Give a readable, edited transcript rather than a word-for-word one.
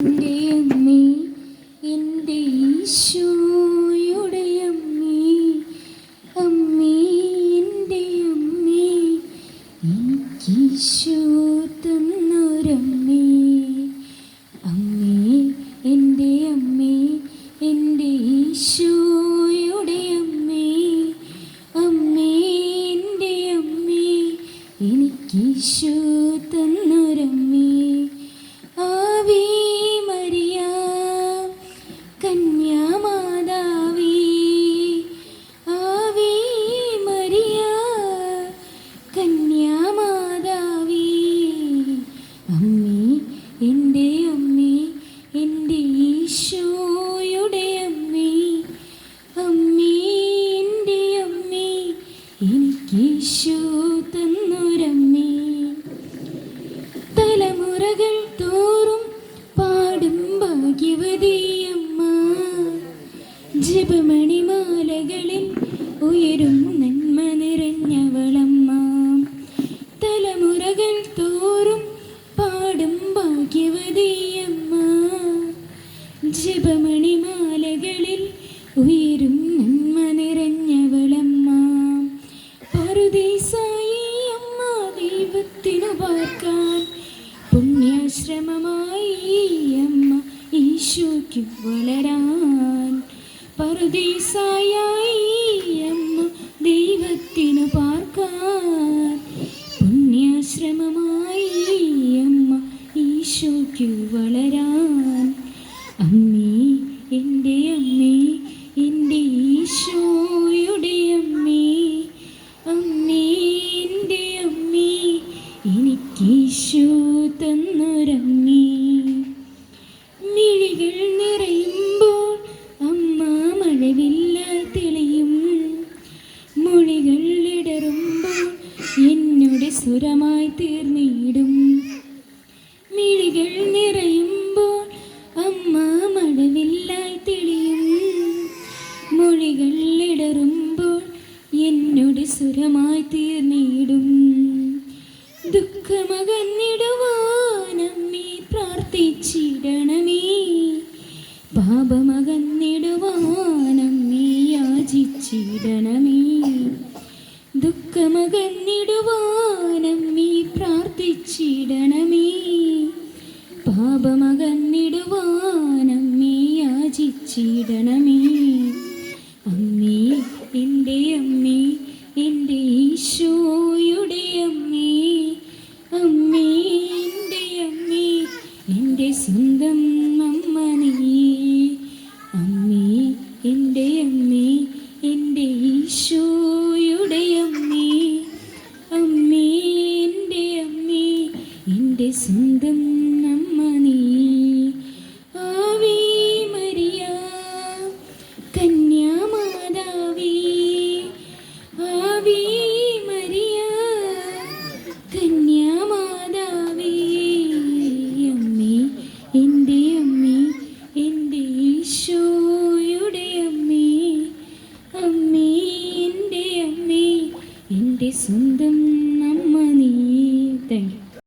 എൻ്റെ അമ്മേ, എൻ്റെ ഈശോയുടെ അമ്മേ, അമ്മേ എൻ്റെ അമ്മേ, എനിക്കീശോ തന്നൊരമ്മേ. അമ്മേ എൻ്റെ അമ്മേ, എൻ്റെ ഈശോയുടെ അമ്മേ, അമ്മേ എൻ്റെ അമ്മേ, എനിക്കീശോ തന്നൊരമ്മേ. ആവേ മരിയ കന്യാമാതാവേ, ആവേ മരിയ കന്യാമാതാവേ, അമ്മേ എൻ്റെ അമ്മേ, എൻ്റെ ഈശോയുടെ അമ്മേ, അമ്മേ എൻ്റെ അമ്മേ, എനിക്കീശോ തന്നൊരമ്മേ. തലമുറകൾ തോറും പാടും ഭാഗ്യവതിയമ്മ, ജപമണിമാലകളിൽ ഉയരും നന്മ നിറഞ്ഞവളമ്മ. തലമുറകൾ തോറും പാടും ഭാഗ്യവതിയമ്മ, ജപമണിമാലകളിൽ ഉയരും നന്മ നിറഞ്ഞവളമ്മ. പറുദീസായി അമ്മ ദൈവത്തിനു പാർക്കാൻ പുണ്യാശ്രമമായി അമ്മ ഈശോയ്ക്ക് വളരാൻ. പറുദീസായി അമ്മ ദൈവത്തിനു പാർക്കാൻ പുണ്യാശ്രമമായി അമ്മ ഈശോയ്ക്ക് വളരാൻ. അമ്മേ എൻ്റെ അമ്മേ, എൻ്റെ ഈശോയുടെ അമ്മേ, അമ്മേ എൻ്റെ അമ്മേ, എനിക്കീശോ തന്നൊരമ്മേ. മിഴികൾ നിറയുമ്പോൾ അമ്മ മഴവില്ലാൽ തെളിയും, മൊഴികൾ ഇടറുമ്പോൾ എന്നോട് സ്വരമായി തീർന്നിടും. മിഴികൾ നിറയുമ്പോൾ അമ്മ മഴവില്ലായി തെളിയും, മൊഴികൾ ഇടറുമ്പോൾ എന്നോട് സ്വരമായി തീർന്നിടും. ദുഃഖമകന്നിടുവാനമ്മേ പ്രാർത്ഥിച്ചിടണമേ, പാപമകന്നിടുവാനമ്മേ യാചിച്ചിടണമേ. ദുഃഖമകന്നിടുവാനമ്മേ പ്രാർത്ഥിച്ചിടണമേ, പാപമകന്നിടുവാനമ്മേ യാചിച്ചിടണമേ. അമ്മേ എൻ്റെ അമ്മേ, എൻ്റെ ഈശോയുടെ അമ്മേ, അമ്മേ എൻ്റെ അമ്മേ, എൻ്റെ സ്വന്തം അമ്മ നീ. അമ്മേ എൻ്റെ അമ്മേ, എൻ്റെ ഈശോയുടെ അമ്മേ, അമ്മേ എൻ്റെ അമ്മേ, എൻ്റെ സ്വന്തം